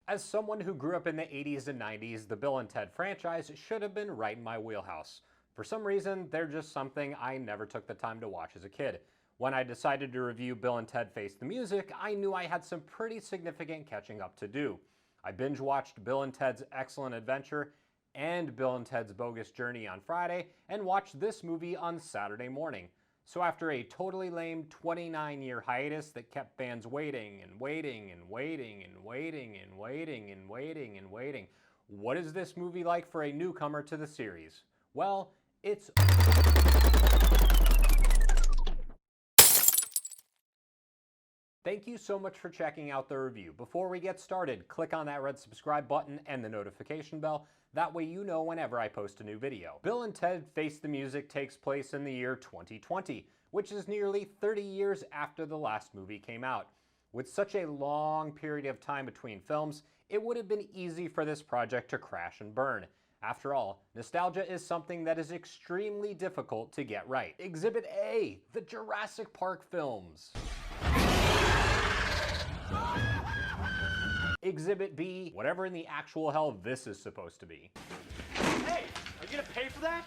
As someone who grew up in the 80s and 90s, the Bill and Ted franchise should have been right in my wheelhouse. For some reason, they're just something I never took the time to watch as a kid. When I decided to review Bill and Ted Face the Music, I knew I had some pretty significant catching up to do. I binge watched Bill and Ted's Excellent Adventure and Bill and Ted's Bogus Journey on Friday, and watched this movie on Saturday morning. So after a totally lame 29-year hiatus that kept fans waiting and waiting and waiting and waiting and waiting and waiting and waiting, what is this movie like for a newcomer to the series? Well, it's... Thank you so much for checking out the review. Before we get started, click on that red subscribe button and the notification bell. That way you know whenever I post a new video. Bill and Ted Face the Music takes place in the year 2020, which is nearly 30 years after the last movie came out. With such a long period of time between films, it would have been easy for this project to crash and burn. After all, nostalgia is something that is extremely difficult to get right. Exhibit A, the Jurassic Park films. Exhibit B, whatever in the actual hell this is supposed to be. Hey, are you gonna pay for that?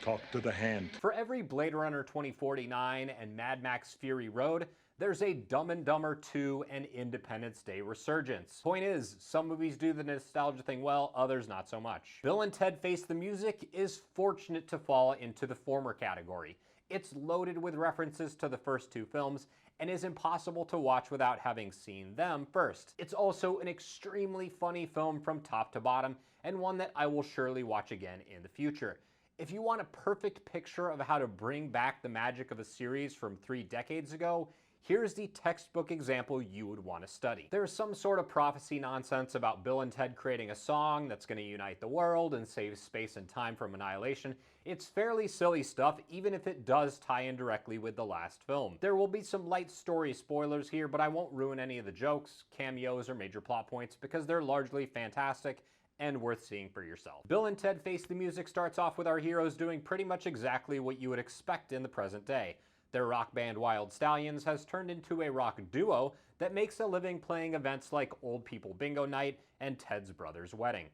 Talk to the hand. For every Blade Runner 2049 and Mad Max Fury Road, there's a Dumb and Dumber 2 and Independence Day resurgence. Point is, some movies do the nostalgia thing well, others not so much. Bill and Ted Face the Music is fortunate to fall into the former category. It's loaded with references to the first two films and is impossible to watch without having seen them first. It's also an extremely funny film from top to bottom, and one that I will surely watch again in the future. If you want a perfect picture of how to bring back the magic of a series from 3 decades ago, here's the textbook example you would want to study. There's some sort of prophecy nonsense about Bill and Ted creating a song that's going to unite the world and save space and time from annihilation. It's fairly silly stuff, even if it does tie in directly with the last film. There will be some light story spoilers here, but I won't ruin any of the jokes, cameos, or major plot points because they're largely fantastic and worth seeing for yourself. Bill and Ted Face the Music starts off with our heroes doing pretty much exactly what you would expect in the present day. Their rock band Wild Stallions has turned into a rock duo that makes a living playing events like Old People Bingo Night and Ted's Brother's Wedding.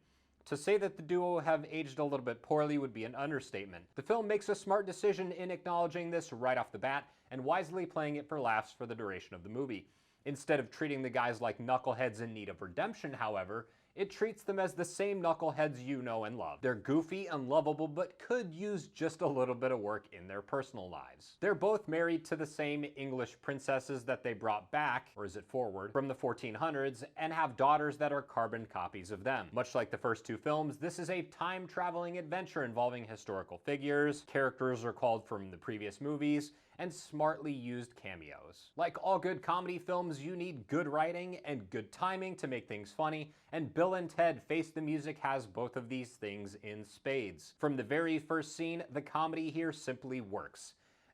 To say that the duo have aged a little bit poorly would be an understatement. The film makes a smart decision in acknowledging this right off the bat and wisely playing it for laughs for the duration of the movie. Instead of treating the guys like knuckleheads in need of redemption, however, it treats them as the same knuckleheads you know and love. They're goofy and lovable, but could use just a little bit of work in their personal lives. They're both married to the same English princesses that they brought back, or is it forward, from the 1400s, and have daughters that are carbon copies of them. Much like the first two films, this is a time-traveling adventure involving historical figures, characters recalled from the previous movies, and smartly used cameos. Like all good comedy films, you need good writing and good timing to make things funny, and Bill and Ted Face the Music has both of these things in spades. From the very first scene, the comedy here simply works.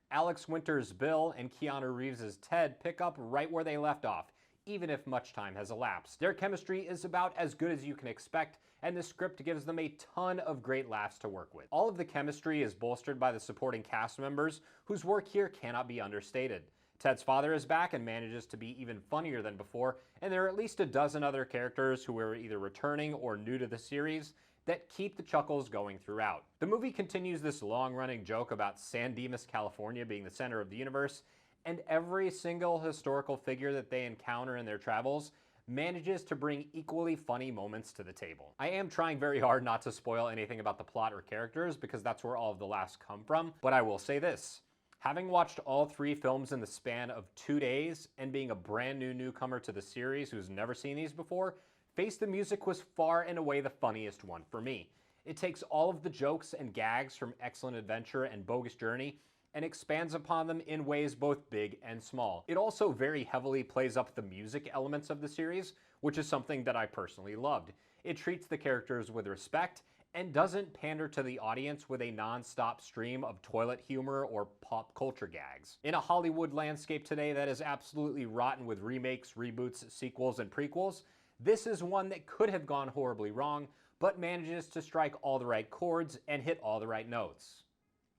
Alex Winter's Bill and Keanu Reeves' Ted pick up right where they left off, even if much time has elapsed. Their chemistry is about as good as you can expect, and the script gives them a ton of great laughs to work with. All of the chemistry is bolstered by the supporting cast members, whose work here cannot be understated. Ted's father is back and manages to be even funnier than before, and there are at least a dozen other characters who are either returning or new to the series that keep the chuckles going throughout. The movie continues this long-running joke about San Dimas, California being the center of the universe, and every single historical figure that they encounter in their travels manages to bring equally funny moments to the table. I am trying very hard not to spoil anything about the plot or characters because that's where all of the laughs come from, but I will say this. Having watched all 3 films in the span of 2 days and being a brand new newcomer to the series who's never seen these before, Face the Music was far and away the funniest one for me. It takes all of the jokes and gags from Excellent Adventure and Bogus Journey and expands upon them in ways both big and small. It also very heavily plays up the music elements of the series, which is something that I personally loved. It treats the characters with respect and doesn't pander to the audience with a non-stop stream of toilet humor or pop culture gags. In a Hollywood landscape today that is absolutely rotten with remakes, reboots, sequels, and prequels, this is one that could have gone horribly wrong, but manages to strike all the right chords and hit all the right notes.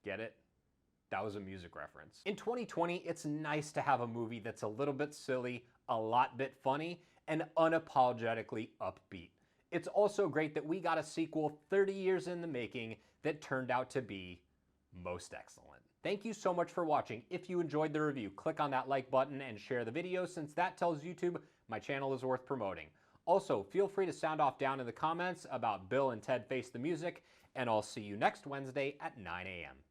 Get it? That was a music reference. In 2020, it's nice to have a movie that's a little bit silly, a lot bit funny, and unapologetically upbeat. It's also great that we got a sequel 30 years in the making that turned out to be most excellent. Thank you so much for watching. If you enjoyed the review, click on that like button and share the video, since that tells YouTube my channel is worth promoting. Also, feel free to sound off down in the comments about Bill and Ted Face the Music, and I'll see you next Wednesday at 9 a.m.